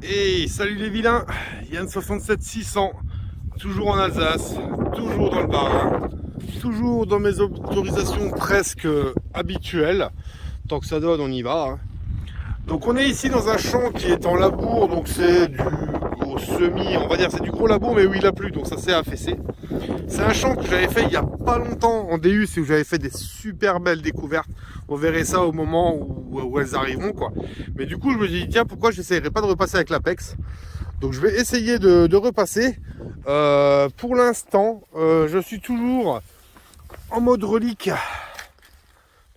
Et salut les vilains, Yann 67 600, toujours en Alsace, toujours dans le Bas-Rhin, toujours dans mes autorisations presque habituelles. Tant que ça donne, on y va. Donc on est ici dans un champ qui est en labour, donc c'est du gros semi, on va dire c'est du gros labour, mais où il a plu, donc ça s'est affaissé. C'est un champ que j'avais fait il n'y a pas longtemps en DU, c'est où j'avais fait des super belles découvertes. On verrait ça au moment où elles arriveront, quoi. Mais du coup, je me dis, tiens, pourquoi je n'essayerais pas de repasser avec l'Apex? Donc je vais essayer de repasser. Pour l'instant, je suis toujours en mode relique.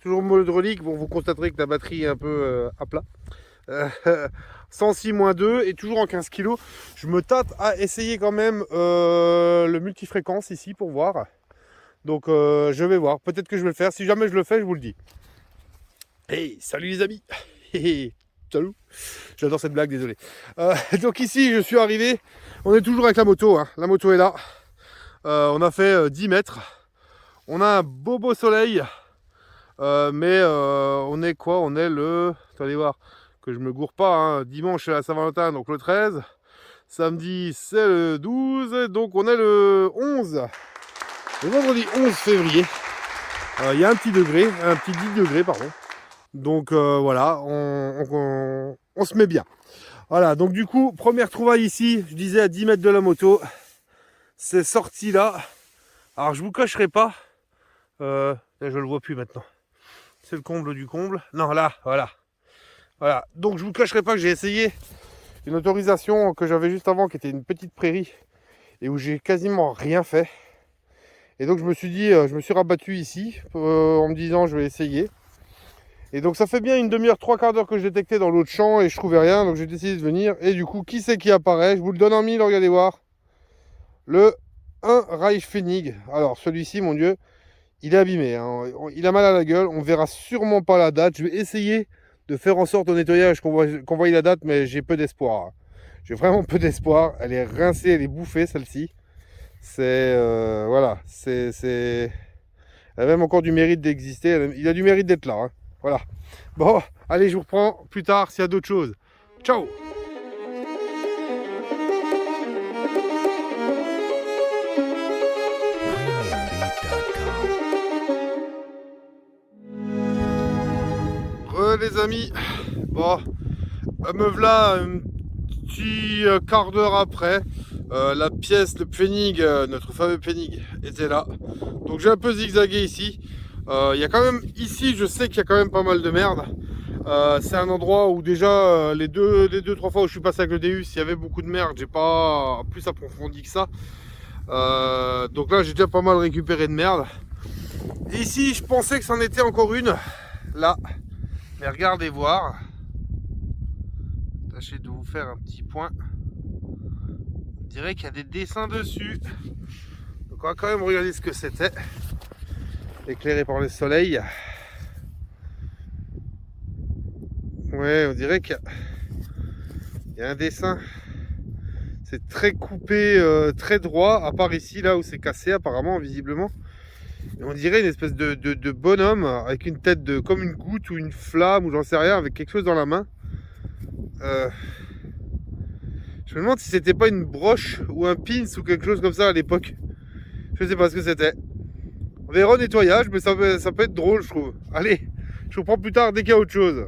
Toujours en mode relique. Bon, vous constaterez que la batterie est un peu à plat. 106-2 et toujours en 15 kg. Je me tâte à essayer quand même le multifréquence ici pour voir. Donc je vais voir. Peut-être que je vais le faire. Si jamais je le fais, je vous le dis. Hey, salut les amis. Salut. J'adore cette blague, désolé. Donc ici, je suis arrivé. On est toujours avec la moto. Hein. La moto est là. On a fait 10 mètres. On a un beau soleil. Mais on est quoi? On est le... Attendez voir que je me gourre pas. Hein. Dimanche, c'est la Saint-Valentin, donc le 13. Samedi, c'est le 12. Donc on est le 11. Le vendredi 11 février. Il y a un petit 10 degrés, pardon. Donc voilà, on se met bien. Voilà, donc du coup, première trouvaille ici, je disais à 10 mètres de la moto. C'est sorti là. Alors je vous cacherai pas. Je le vois plus maintenant. C'est le comble du comble. Non, là, voilà. Voilà. Donc je vous cacherai pas que j'ai essayé une autorisation que j'avais juste avant, qui était une petite prairie, et où j'ai quasiment rien fait. Et donc je me suis dit, je me suis rabattu ici, en me disant je vais essayer. Et donc ça fait bien une demi-heure, trois quarts d'heure que je détectais dans l'autre champ et je trouvais rien, donc j'ai décidé de venir. Et du coup, qui c'est qui apparaît? Je vous le donne en mille, regardez voir. Le 1 Reichpfennig. Alors celui-ci, mon Dieu, il est abîmé, hein. Il a mal à la gueule, on verra sûrement pas la date. Je vais essayer de faire en sorte au nettoyage qu'on voie la date, mais j'ai peu d'espoir. J'ai vraiment peu d'espoir. Elle est rincée, elle est bouffée celle-ci. C'est... voilà, c'est... Elle a même encore du mérite d'exister, il a du mérite d'être là, hein. Voilà. Bon, allez, je vous reprends plus tard s'il y a d'autres choses. Ciao! Les amis, bon, me voilà un petit quart d'heure après. La pièce de Pfennig, notre fameux Pfennig, était là. Donc j'ai un peu zigzagué ici. Il y a quand même, ici, je sais qu'il y a quand même pas mal de merde. C'est un endroit où déjà, les deux, trois fois où je suis passé avec le DU, il y avait beaucoup de merde. J'ai pas plus approfondi que ça. Donc là, j'ai déjà pas mal récupéré de merde. Et ici, je pensais que c'en était encore une. Là. Mais regardez voir. Tâchez de vous faire un petit point. On dirait qu'il y a des dessins dessus. Donc on va quand même regarder ce que c'était. Éclairé par le soleil. Ouais, on dirait qu'il y a un dessin. C'est très coupé, très droit, à part ici, là où c'est cassé apparemment, visiblement. Et on dirait une espèce de bonhomme avec une tête comme une goutte ou une flamme ou j'en sais rien, avec quelque chose dans la main. Je me demande si c'était pas une broche ou un pins ou quelque chose comme ça à l'époque. Je sais pas ce que c'était. On verra au nettoyage, mais ça peut être drôle, je trouve. Allez, je vous reprends plus tard dès qu'il y a autre chose.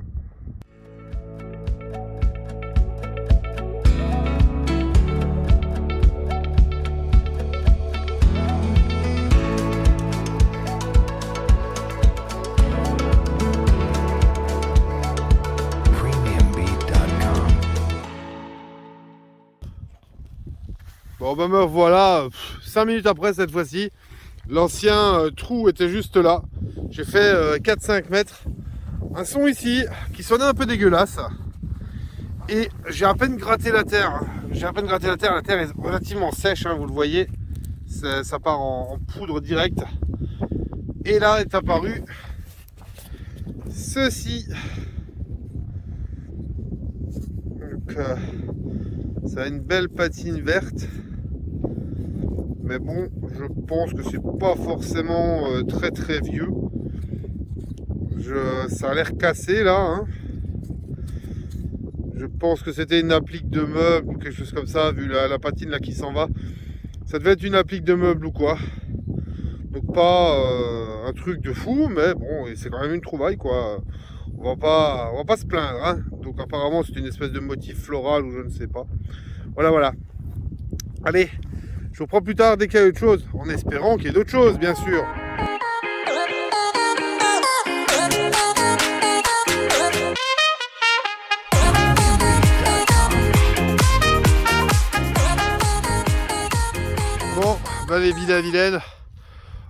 Bon ben me voilà, 5 minutes après cette fois-ci, l'ancien trou était juste là. J'ai fait 4-5 mètres. Un son ici qui sonnait un peu dégueulasse. Et j'ai à peine gratté la terre. La terre est relativement sèche, hein, vous le voyez. Ça part en poudre directe. Et là est apparu ceci. Donc ça a une belle patine verte. Mais bon, je pense que c'est pas forcément très vieux. Ça a l'air cassé là, hein. Je pense que c'était une applique de meuble ou quelque chose comme ça, vu la patine là qui s'en va. Ça devait être une applique de meuble ou quoi. Donc pas un truc de fou, mais bon, c'est quand même une trouvaille quoi. On va pas se plaindre, hein. Donc apparemment c'est une espèce de motif floral ou je ne sais pas. Voilà. Allez, je vous reprends plus tard dès qu'il y a autre chose, en espérant qu'il y ait d'autres choses, bien sûr. Bon, ben les vilaines,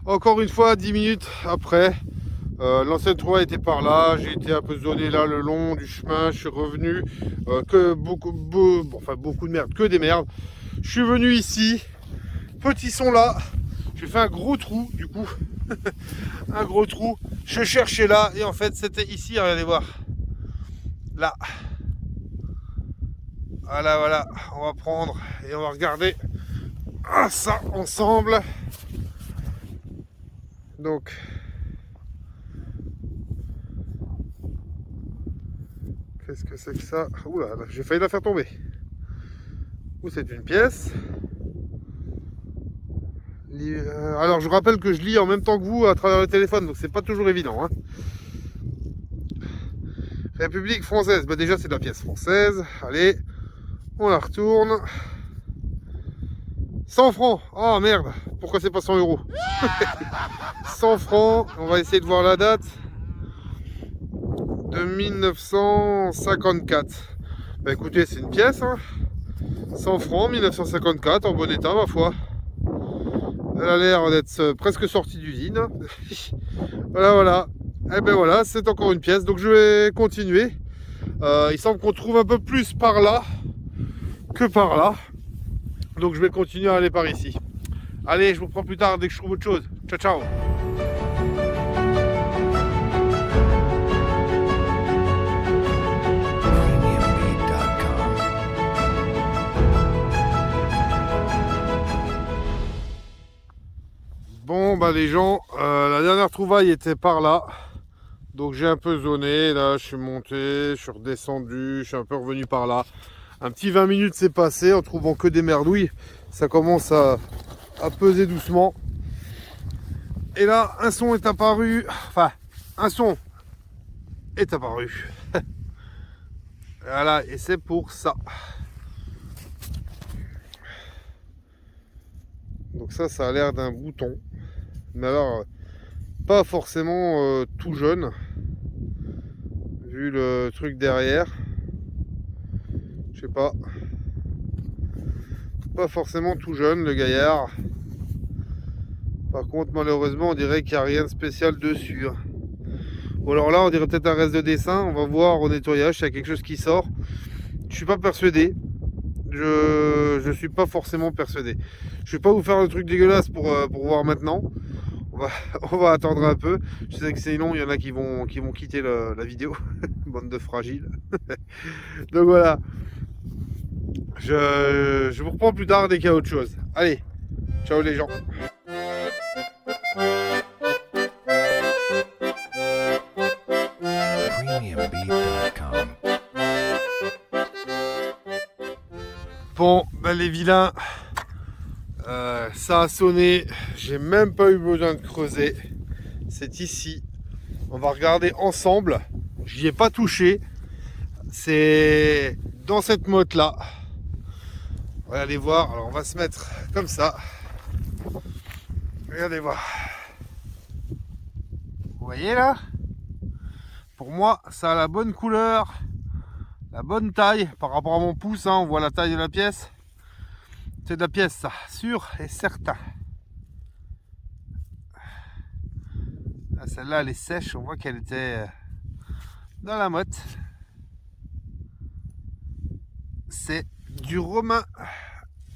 encore une fois 10 minutes après, l'ancienne trouvaille était par là, j'ai été un peu zoné là le long du chemin, je suis revenu, que beaucoup de merde, que des merdes. Je suis venu ici, petit son là, j'ai fait un gros trou du coup, un gros trou, je cherchais là et en fait c'était ici, regardez voir, là. Voilà, on va prendre et on va regarder ça ensemble. Donc qu'est-ce que c'est que ça? Oula, j'ai failli la faire tomber. Ou c'est une pièce. Alors je rappelle que je lis en même temps que vous à travers le téléphone, donc c'est pas toujours évident, hein. République française, bah déjà c'est de la pièce française. Allez, on la retourne. 100 francs. Oh merde, pourquoi c'est pas 100 euros? 100 francs, on va essayer de voir la date. De 1954. Bah écoutez, c'est une pièce, hein. 100 francs, 1954, en bon état ma foi. Elle a l'air d'être presque sortie d'usine. Voilà. Et ben voilà, c'est encore une pièce, donc je vais continuer. Il semble qu'on trouve un peu plus par là que par là. Donc je vais continuer à aller par ici. Allez, je vous reprends plus tard dès que je trouve autre chose. Ciao. Bon bah les gens, la dernière trouvaille était par là. Donc j'ai un peu zoné, là je suis monté, je suis redescendu, je suis un peu revenu par là. Un petit 20 minutes s'est passé en trouvant que des merdouilles. Ça commence à peser doucement. Et là, un son est apparu. Enfin, un son est apparu. Voilà, et c'est pour ça. Donc ça a l'air d'un bouton. Mais alors, pas forcément tout jeune. Vu le truc derrière. Je sais pas. Pas forcément tout jeune le gaillard. Par contre malheureusement on dirait qu'il n'y a rien de spécial dessus. Ou alors là on dirait peut-être un reste de dessin. On va voir au nettoyage s'il y a quelque chose qui sort. Je suis pas persuadé. Je suis pas forcément persuadé. Je vais pas vous faire un truc dégueulasse pour voir maintenant. On va attendre un peu. Je sais que c'est long, il y en a qui vont quitter la vidéo. Bande de fragiles. Donc voilà. Je vous reprends plus tard dès qu'il y a autre chose. Allez, ciao les gens. Bon, ben les vilains, ça a sonné. J'ai même pas eu besoin de creuser. C'est ici. On va regarder ensemble. J'y ai pas touché. C'est dans cette motte là. Regardez voir, alors on va se mettre comme ça. Regardez voir. Vous voyez là? Pour moi, ça a la bonne couleur, la bonne taille par rapport à mon pouce, hein, on voit la taille de la pièce. C'est de la pièce, ça, sûr et certain. Celle-là, elle est sèche, on voit qu'elle était dans la motte. C'est du romain,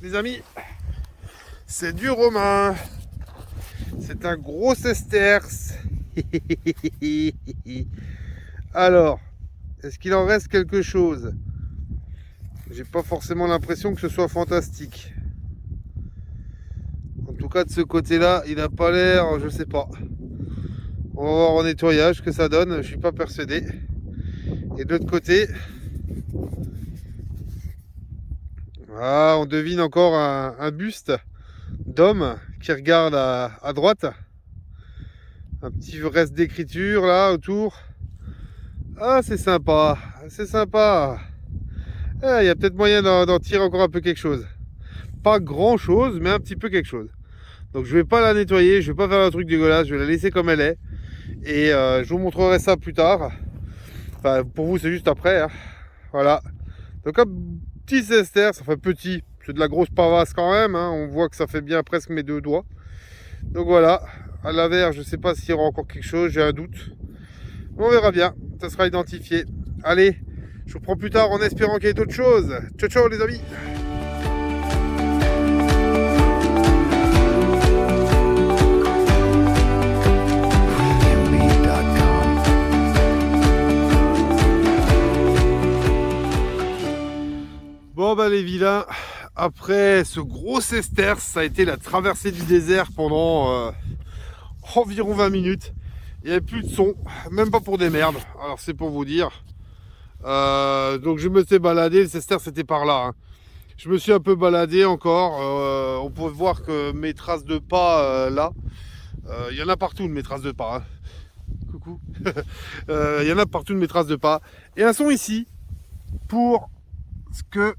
les amis, c'est du romain, c'est un gros sesterce. Alors, est-ce qu'il en reste quelque chose? J'ai pas forcément l'impression que ce soit fantastique. En tout cas de ce côté là il n'a pas l'air, je sais pas. On va voir en nettoyage ce que ça donne, je suis pas persuadé. Et de l'autre côté, Ah, on devine encore un buste d'homme qui regarde à droite. Un petit reste d'écriture là autour. Ah, c'est sympa, c'est sympa. Il y a peut-être moyen d'en tirer encore un peu quelque chose. Pas grand chose, mais un petit peu quelque chose. Donc je vais pas la nettoyer, je vais pas faire un truc dégueulasse, je vais la laisser comme elle est. Et je vous montrerai ça plus tard. Enfin, pour vous, c'est juste après. Hein. Voilà. Donc un petit sesterce, ça fait petit. C'est de la grosse pavasse quand même. Hein. On voit que ça fait bien presque mes 2 doigts. Donc voilà. À l'avers, je sais pas s'il y aura encore quelque chose, j'ai un doute. On verra bien. Ça sera identifié. Allez, je vous reprends plus tard en espérant qu'il y ait d'autres choses. Ciao, ciao les amis. Bon bah les vilains, après ce gros sesterce, ça a été la traversée du désert pendant environ 20 minutes. Il n'y avait plus de son, même pas pour des merdes, alors c'est pour vous dire. Donc je me suis baladé, le sesterce c'était par là. Hein. Je me suis un peu baladé encore, on peut voir que mes traces de pas là, il y en a partout de mes traces de pas. Hein. Coucou. Il y en a partout de mes traces de pas. Et un son ici, pour ce que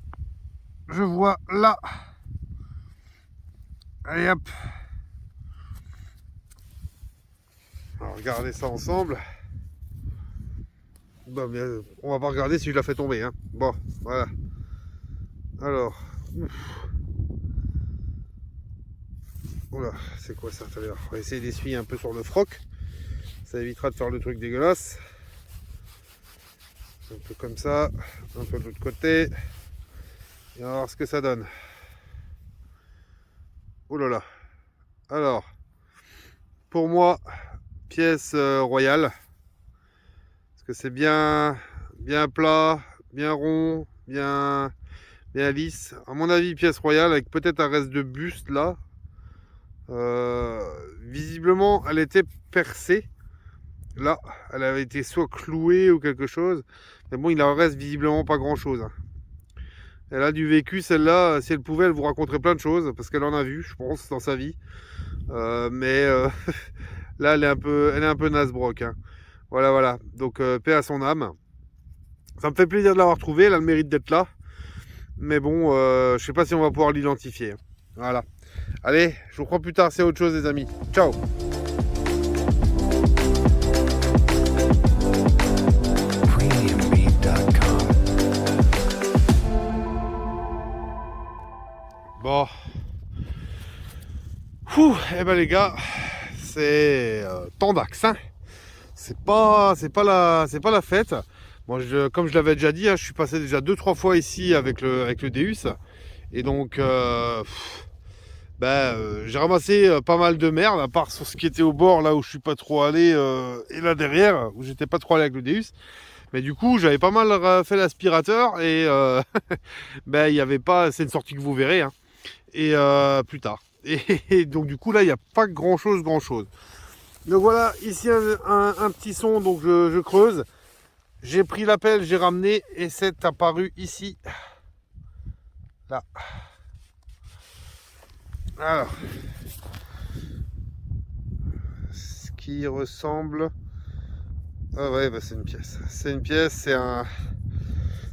je vois là. Allez hop. On va regarder ça ensemble. Bon, mais on va pas regarder si je la fais tomber. Hein. Bon, voilà. Alors. Oula, c'est quoi ça tout à l'heure? On va essayer d'essuyer un peu sur le froc. Ça évitera de faire le truc dégueulasse. Un peu comme ça. Un peu de l'autre côté. Et on va voir ce que ça donne. Oh là là. Alors. Pour moi, pièce royale. Parce que c'est bien plat, bien rond, bien lisse. À mon avis, pièce royale avec peut-être un reste de buste là. Visiblement, elle était percée. Là, elle avait été soit clouée ou quelque chose. Mais bon, il en reste visiblement pas grand-chose. Hein. Elle a du vécu, celle-là. Si elle pouvait, elle vous raconterait plein de choses. Parce qu'elle en a vu, je pense, dans sa vie. Mais là, elle est un peu nasbrock. Hein. Voilà. Donc, paix à son âme. Ça me fait plaisir de l'avoir trouvée. Elle a le mérite d'être là. Mais bon, je sais pas si on va pouvoir l'identifier. Voilà. Allez, je vous reprends plus tard, c'est autre chose les amis. Ciao. Bon. Eh ben les gars, c'est temps d'axe. Hein. C'est pas la fête. Bon, comme je l'avais déjà dit, hein, je suis passé déjà 2-3 fois ici avec le Deus. Et donc, j'ai ramassé pas mal de merde, à part sur ce qui était au bord, là où je suis pas trop allé, et là derrière, où j'étais pas trop allé avec le Deus. Mais du coup, j'avais pas mal fait l'aspirateur, et il y avait pas, c'est une sortie que vous verrez, hein, et plus tard. Et donc du coup, là, il n'y a pas grand chose. Donc voilà, ici un petit son, donc je creuse. J'ai pris l'appel, j'ai ramené, et c'est apparu ici. Là. Alors, ce qui ressemble. Ah ouais, c'est une pièce.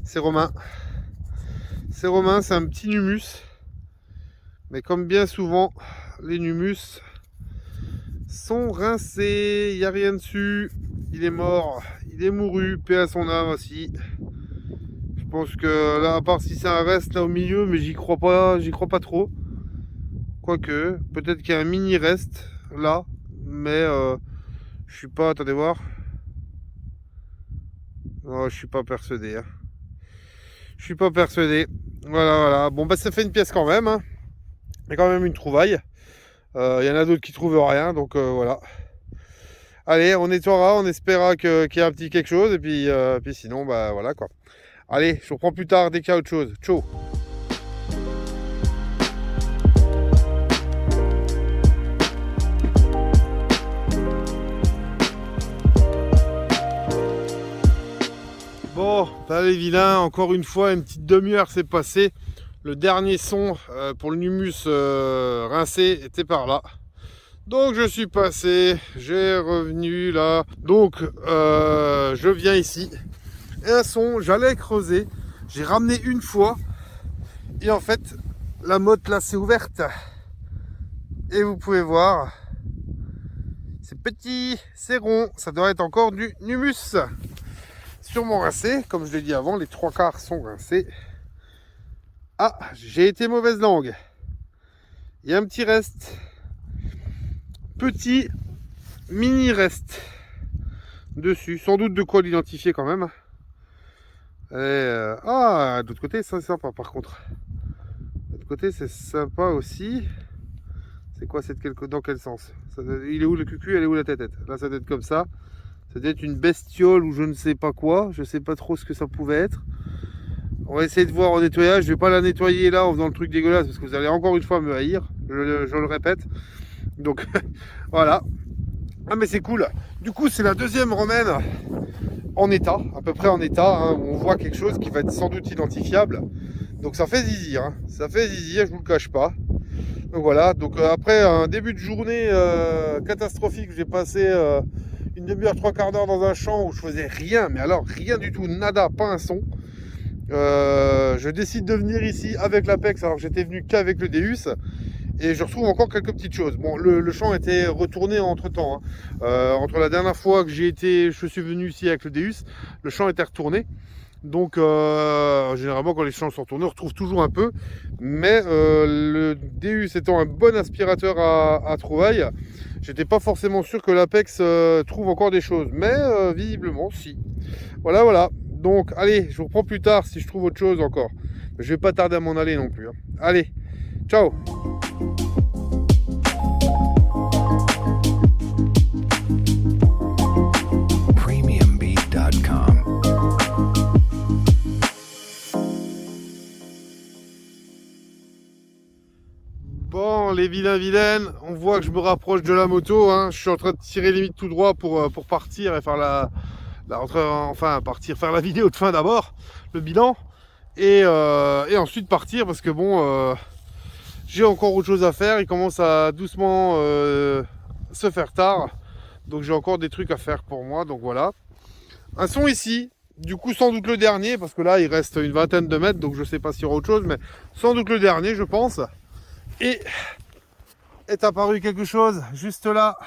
C'est romain. C'est romain, c'est un petit numus. Mais comme bien souvent, les numus sont rincés. Il n'y a rien dessus. Il est mort. Il est mouru. Paix à son âme aussi. Je pense que là, à part si c'est un reste là au milieu, mais j'y crois pas trop. Quoique, peut-être qu'il y a un mini reste là, mais je suis pas. Attendez voir. Non, je suis pas persuadé. Hein. Je suis pas persuadé. Voilà. Bon, ça fait une pièce quand même. Hein. Il y a quand même une trouvaille. Il y en a d'autres qui trouvent rien, donc voilà. Allez, on nettoiera, on espérera qu'il y ait un petit quelque chose, et puis sinon, voilà quoi. Allez, je vous reprends plus tard dès qu'il y a autre chose. Ciao. Bon, les vilains, encore une fois, une petite demi-heure s'est passée. Le dernier son pour le Numus rincé était par là. Donc je suis passé, j'ai revenu là. Donc je viens ici. Et un son, j'allais creuser. J'ai ramené une fois. Et en fait, la motte là c'est ouverte. Et vous pouvez voir. C'est petit, c'est rond. Ça doit être encore du Numus. Sûrement rincé. Comme je l'ai dit avant, les 3/4 sont rincés. Ah, j'ai été mauvaise langue. Il y a un petit reste. Petit mini reste dessus. Sans doute de quoi l'identifier quand même. Et, ah, de l'autre côté, c'est sympa par contre. De l'autre côté, c'est sympa aussi. C'est quoi cette dans quel sens? Il est où le cucu? Elle est où la tête? Là, ça doit être comme ça. Ça doit être une bestiole ou je ne sais pas quoi. Je ne sais pas trop ce que ça pouvait être. On va essayer de voir en nettoyage. Je ne vais pas la nettoyer là en faisant le truc dégueulasse parce que vous allez encore une fois me haïr. Je le répète. Donc voilà. Ah mais c'est cool. Du coup c'est la deuxième romaine en état, à peu près en état, hein, où on voit quelque chose qui va être sans doute identifiable. Donc ça fait zizir. Hein. Ça fait zizir, je vous le cache pas. Donc voilà. Donc après un début de journée catastrophique, j'ai passé une demi-heure, 3/4 d'heure dans un champ où je faisais rien, mais alors rien du tout, nada, pas un son. Je décide de venir ici avec l'Apex alors que j'étais venu qu'avec le Deus et je retrouve encore quelques petites choses. Bon, le champ était retourné entre temps. Hein. Entre la dernière fois que je suis venu ici avec le Deus, le champ était retourné. Donc généralement quand les champs sont retournés, on retrouve toujours un peu. Mais le Deus étant un bon aspirateur à trouvailles, j'étais pas forcément sûr que l'Apex trouve encore des choses. Mais visiblement si. Voilà. Donc, allez, je vous reprends plus tard si je trouve autre chose encore. Je vais pas tarder à m'en aller non plus. Hein. Allez, ciao. Premiumbeat.com. Bon, les vilaines, on voit que je me rapproche de la moto. Hein. Je suis en train de tirer limite tout droit pour partir et faire partir faire la vidéo de fin d'abord, le bilan, et ensuite partir parce que bon, j'ai encore autre chose à faire. Il commence à doucement se faire tard, donc j'ai encore des trucs à faire pour moi. Donc voilà, un son ici, du coup sans doute le dernier parce que là il reste une vingtaine de mètres, donc je sais pas s'il y aura autre chose, mais sans doute le dernier je pense. Et est apparu quelque chose juste là,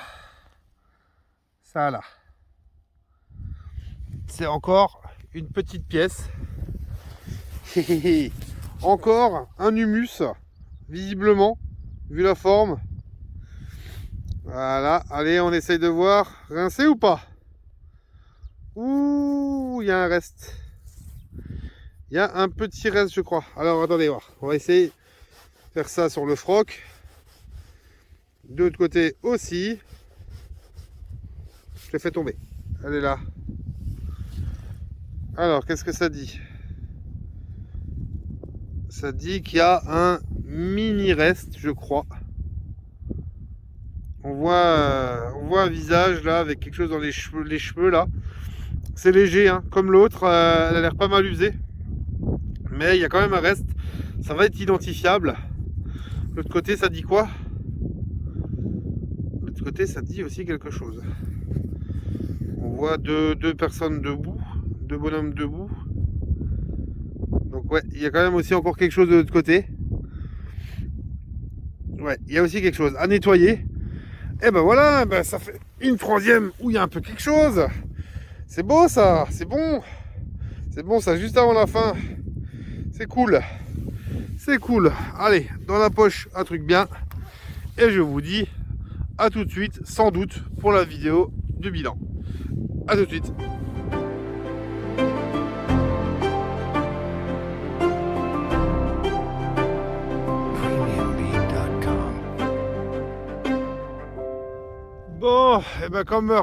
ça là. C'est encore une petite pièce. Encore un humus, visiblement, vu la forme. Voilà, allez, on essaye de voir. Rincé ou pas? Ouh, il y a un reste. Il y a un petit reste, je crois. Alors, attendez, voir. On va essayer de faire ça sur le froc. De l'autre côté aussi. Je l'ai fait tomber. Elle est là. Alors, qu'est-ce que ça dit? Ça dit qu'il y a un mini reste, je crois. On voit un visage là avec quelque chose dans les cheveux là. C'est léger, hein, comme l'autre. Elle a l'air pas mal usée. Mais il y a quand même un reste. Ça va être identifiable. De l'autre côté, ça dit quoi? De l'autre côté, ça dit aussi quelque chose. On voit deux personnes debout. Deux bonhommes debout. Donc ouais, il y a quand même aussi encore quelque chose de l'autre côté. Ouais, il y a aussi quelque chose à nettoyer. Et ben voilà, ben ça fait une troisième où il y a un peu quelque chose. C'est beau ça, c'est bon. C'est bon ça, juste avant la fin. C'est cool. C'est cool. Allez, dans la poche, un truc bien. Et je vous dis à tout de suite, sans doute, pour la vidéo du bilan. À tout de suite. Bon, et ben comme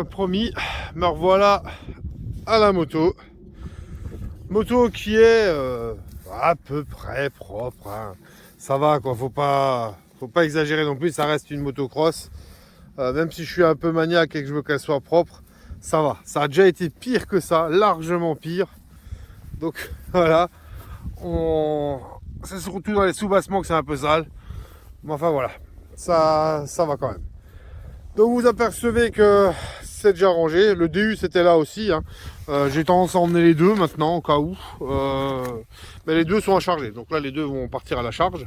promis, me revoilà à la moto. Moto qui est à peu près propre. Hein. Ça va quoi, faut pas exagérer non plus, ça reste une motocross. Même si je suis un peu maniaque et que je veux qu'elle soit propre, ça va. Ça a déjà été pire que ça, largement pire. Donc voilà, C'est surtout dans les sous-bassements que c'est un peu sale. Mais enfin voilà, ça va quand même. Donc vous apercevez que c'est déjà rangé. Le DU c'était là aussi. Hein. J'ai tendance à emmener les deux maintenant au cas où. Mais les deux sont à charger. Donc là les deux vont partir à la charge.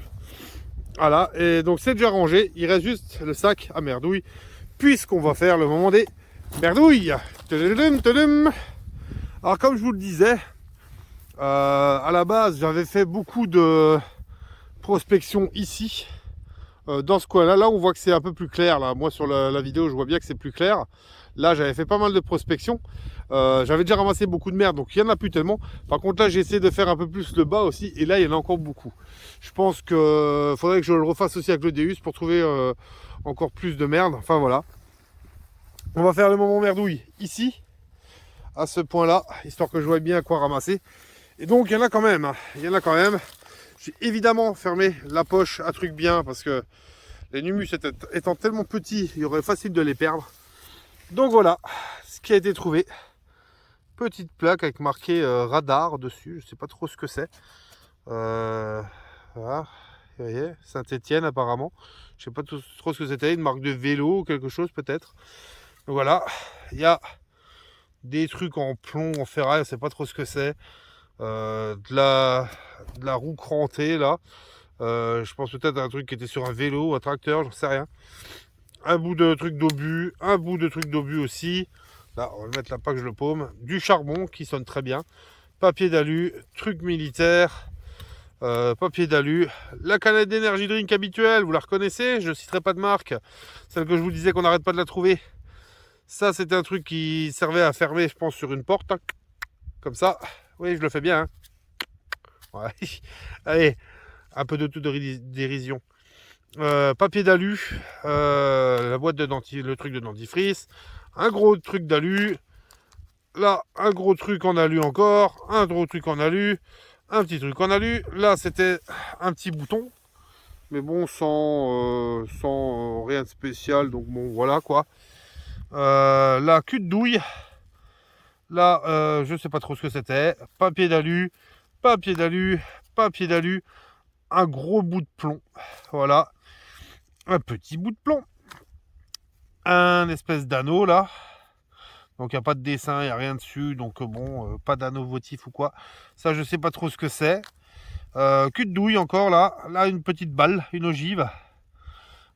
Voilà. Et donc c'est déjà rangé. Il reste juste le sac à merdouille. Puisqu'on va faire le moment des merdouilles. Alors comme je vous le disais, à la base j'avais fait beaucoup de prospection ici. Dans ce coin là on voit que c'est un peu plus clair là. Moi sur la vidéo je vois bien que c'est plus clair. Là j'avais fait pas mal de prospection, j'avais déjà ramassé beaucoup de merde, donc il n'y en a plus tellement. Par contre là j'ai essayé de faire un peu plus le bas aussi, et là il y en a encore beaucoup. Je pense que faudrait que je le refasse aussi avec le Deus pour trouver encore plus de merde. Enfin voilà, on va faire le moment merdouille ici à ce point là, histoire que je vois bien à quoi ramasser. Et donc il y en a quand même, il y en a quand même. J'ai évidemment fermé la poche à truc bien parce que les numus étant tellement petits, il y aurait facile de les perdre. Donc voilà ce qui a été trouvé. Petite plaque avec marqué radar dessus. Je sais pas trop ce que c'est. Voilà. Vous voyez, Saint-Étienne apparemment. Je sais pas trop ce que c'était. Une marque de vélo ou quelque chose peut-être. Donc voilà. Il y a des trucs en plomb, en ferraille. Je sais pas trop ce que c'est. De la roue crantée là. Je pense peut-être à un truc qui était sur un vélo, un tracteur, j'en sais rien. Un bout de truc d'obus, un bout de truc d'obus aussi. Là, on va le mettre là, pas que je le paume. Du charbon qui sonne très bien. Papier d'alu, truc militaire, papier d'alu. La canette d'énergie drink habituelle, vous la reconnaissez, je ne citerai pas de marque. Celle que je vous disais qu'on n'arrête pas de la trouver. Ça, c'était un truc qui servait à fermer, je pense, sur une porte. Hein. Comme ça. Oui, je le fais bien. Hein. Ouais. Allez, un peu de tout de dérision. Papier d'alu, la boîte de le truc de dentifrice, un gros truc d'alu, là un gros truc en alu encore, un gros truc en alu, un petit truc en alu, là c'était un petit bouton, mais bon sans rien de spécial, donc bon voilà quoi. La cul de douille, là je sais pas trop ce que c'était, papier d'alu, papier d'alu, papier d'alu, un gros bout de plomb, voilà. Un petit bout de plomb, un espèce d'anneau là, donc il n'y a pas de dessin, il n'y a rien dessus, donc bon, pas d'anneau votif ou quoi, ça je sais pas trop ce que c'est. Cul de douille encore là une petite balle, une ogive,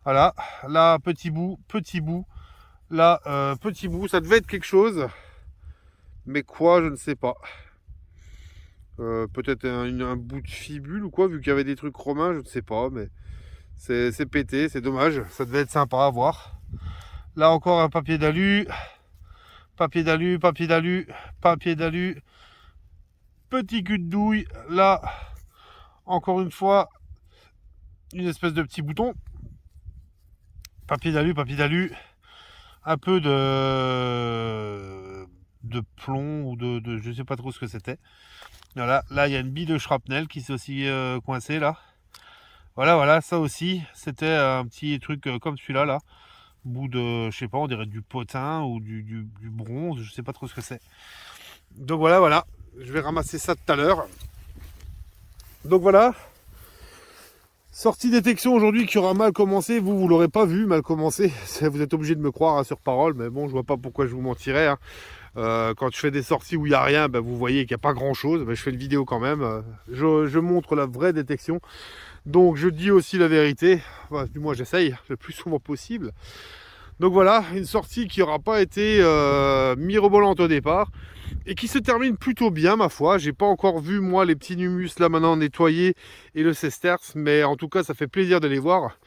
voilà, là petit bout, là petit bout, ça devait être quelque chose, mais quoi je ne sais pas. Peut-être un bout de fibule ou quoi, vu qu'il y avait des trucs romains, je ne sais pas, mais c'est pété, c'est dommage, ça devait être sympa à voir. Là encore un papier d'alu, papier d'alu, papier d'alu, papier d'alu, petit cul de douille, là encore une fois une espèce de petit bouton, papier d'alu, un peu de plomb ou de je sais pas trop ce que c'était. Voilà, là il y a une bille de shrapnel qui s'est aussi coincée là. Voilà, ça aussi, c'était un petit truc comme celui-là, là. Bout de, je sais pas, on dirait du potin ou du bronze, je sais pas trop ce que c'est. Donc voilà, je vais ramasser ça tout à l'heure. Donc voilà, sortie détection aujourd'hui qui aura mal commencé, vous l'aurez pas vu, mal commencé. Vous êtes obligé de me croire hein, sur parole, mais bon, je vois pas pourquoi je vous mentirais. Hein. Quand je fais des sorties où il n'y a rien, ben, vous voyez qu'il n'y a pas grand chose, ben, je fais une vidéo quand même, je montre la vraie détection. Donc je dis aussi la vérité, enfin, du moins j'essaye le plus souvent possible. Donc voilà, une sortie qui n'aura pas été mirobolante au départ et qui se termine plutôt bien ma foi. J'ai pas encore vu moi les petits numus là maintenant nettoyés et le sesterce, mais en tout cas ça fait plaisir de les voir.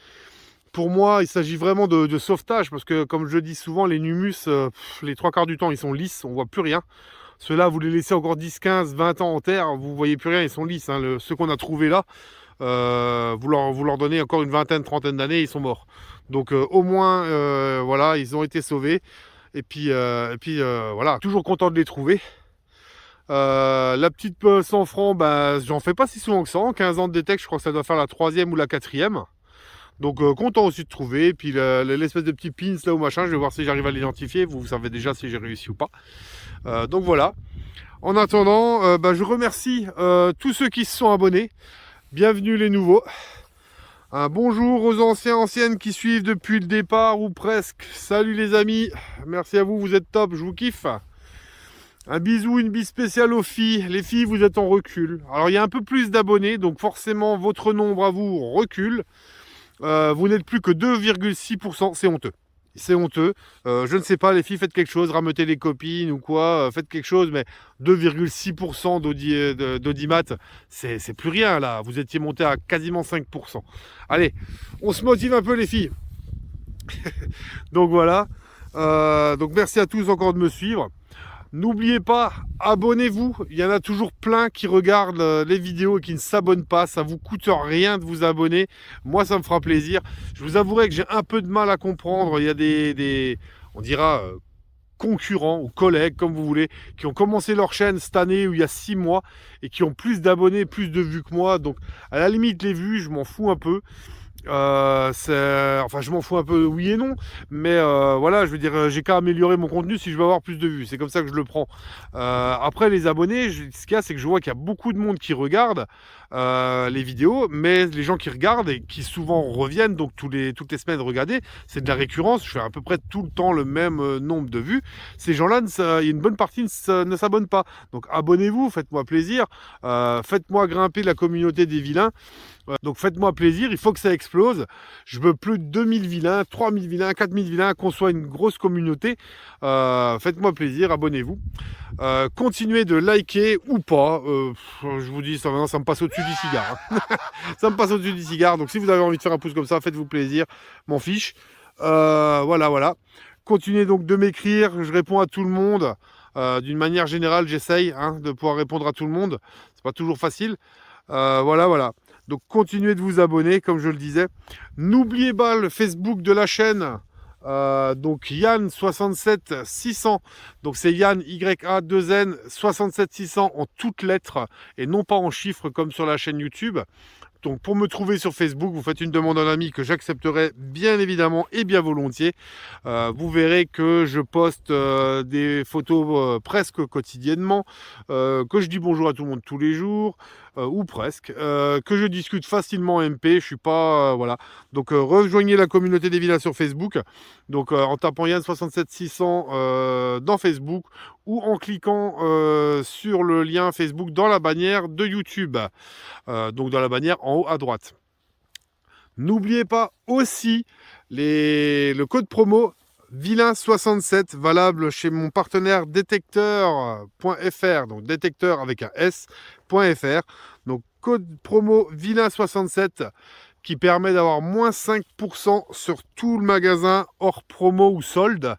Pour moi il s'agit vraiment de sauvetage parce que comme je dis souvent les numus, les trois quarts du temps ils sont lisses, on voit plus rien. Ceux-là vous les laissez encore 10, 15, 20 ans en terre, vous voyez plus rien, ils sont lisses. Hein. Ceux qu'on a trouvés là, vous leur donnez encore une vingtaine, trentaine d'années, ils sont morts. Donc au moins, voilà, ils ont été sauvés. Et puis voilà, toujours content de les trouver. La petite 100 francs, bah, j'en fais pas si souvent que ça. En 15 ans de détect, je crois que ça doit faire la 3e ou la 4e. Donc content aussi de trouver. Et puis l'espèce de petit pins là ou machin, je vais voir si j'arrive à l'identifier. Vous savez déjà si j'ai réussi ou pas. Donc voilà. En attendant, bah, je remercie tous ceux qui se sont abonnés. Bienvenue les nouveaux. Un bonjour aux anciens, anciennes qui suivent depuis le départ ou presque. Salut les amis, merci à vous, vous êtes top, je vous kiffe. Un bisou, une bise spéciale aux filles. Les filles, vous êtes en recul. Alors il y a un peu plus d'abonnés, donc forcément votre nombre à vous recule. Vous n'êtes plus que 2,6%, c'est honteux. C'est honteux. Je ne sais pas, les filles, faites quelque chose, rameutez les copines ou quoi, faites quelque chose, mais 2,6% d'audimat, c'est plus rien là. Vous étiez monté à quasiment 5%. Allez, on se motive un peu les filles. Donc voilà. Donc merci à tous encore de me suivre. N'oubliez pas, abonnez-vous. Il y en a toujours plein qui regardent les vidéos et qui ne s'abonnent pas. Ça vous coûte rien de vous abonner. Moi, ça me fera plaisir. Je vous avouerai que j'ai un peu de mal à comprendre. Il y a des on dira, concurrents ou collègues, comme vous voulez, qui ont commencé leur chaîne cette année ou il y a 6 mois et qui ont plus d'abonnés, plus de vues que moi. Donc, à la limite, les vues, je m'en fous un peu. Enfin je m'en fous un peu, oui et non, mais voilà, je veux dire, j'ai qu'à améliorer mon contenu si je veux avoir plus de vues, c'est comme ça que je le prends. Après les abonnés, ce qu'il y a, c'est que je vois qu'il y a beaucoup de monde qui regarde les vidéos, mais les gens qui regardent et qui souvent reviennent, donc toutes les semaines regarder, c'est de la récurrence. Je fais à peu près tout le temps le même nombre de vues. Ces gens-là, il y a une bonne partie ne s'abonnent pas, donc abonnez-vous, faites-moi plaisir, faites-moi grimper la communauté des vilains. Donc faites-moi plaisir, il faut que ça explose. Je veux plus de 2000 vilains, 3000 vilains, 4000 vilains, qu'on soit une grosse communauté. Faites-moi plaisir, abonnez-vous. Continuez de liker ou pas. Je vous dis, ça me passe au-dessus du cigare. Hein. Ça me passe au-dessus du cigare. Donc si vous avez envie de faire un pouce comme ça, faites-vous plaisir. M'en fiche. Voilà. Continuez donc de m'écrire. Je réponds à tout le monde. D'une manière générale, j'essaye de pouvoir répondre à tout le monde. C'est pas toujours facile. Voilà. Donc continuez de vous abonner, comme je le disais. N'oubliez pas le Facebook de la chaîne. Donc Yann 67600. Donc c'est Yann YA2N 67600 en toutes lettres et non pas en chiffres comme sur la chaîne YouTube. Donc pour me trouver sur Facebook, vous faites une demande à un ami que j'accepterai bien évidemment et bien volontiers. Vous verrez que je poste des photos presque quotidiennement, que je dis bonjour à tout le monde tous les jours, ou presque, que je discute facilement en MP, je suis pas... voilà. Donc rejoignez la communauté des villas sur Facebook, donc en tapant Yann 67600 dans Facebook, ou en cliquant sur le lien Facebook dans la bannière de YouTube, donc dans la bannière en haut à droite. N'oubliez pas aussi le code promo Vilain67 valable chez mon partenaire détecteur.fr, donc détecteur avec un S.fr. Donc code promo Vilain67 qui permet d'avoir moins 5% sur tout le magasin hors promo ou solde.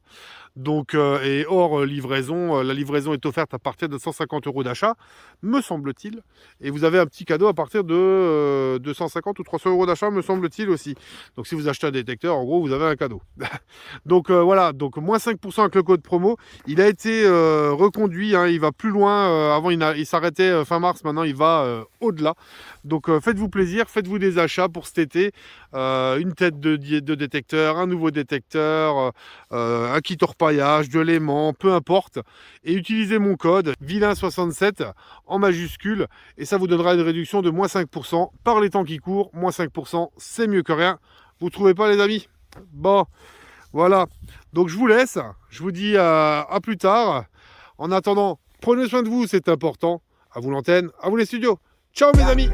Donc, et hors livraison, la livraison est offerte à partir de 150 € d'achat, me semble-t-il. Et vous avez un petit cadeau à partir de 250 ou 300 € d'achat, me semble-t-il aussi. Donc, si vous achetez un détecteur, en gros, vous avez un cadeau. Donc, voilà. Donc, moins 5% avec le code promo. Il a été reconduit. Il va plus loin. Avant, il s'arrêtait fin mars. Maintenant, il va au-delà. Donc, faites-vous plaisir. Faites-vous des achats pour cet été. Une tête de détecteur, un nouveau détecteur, un kit orpaillage, de l'aimant, peu importe, et utilisez mon code Vilain67 en majuscule et ça vous donnera une réduction de moins 5% par les temps qui courent. Moins 5%, c'est mieux que rien. Vous trouvez pas les amis? Bon, voilà. Donc je vous laisse. Je vous dis à plus tard. En attendant, prenez soin de vous, c'est important. À vous l'antenne, à vous les studios. Ciao mes amis.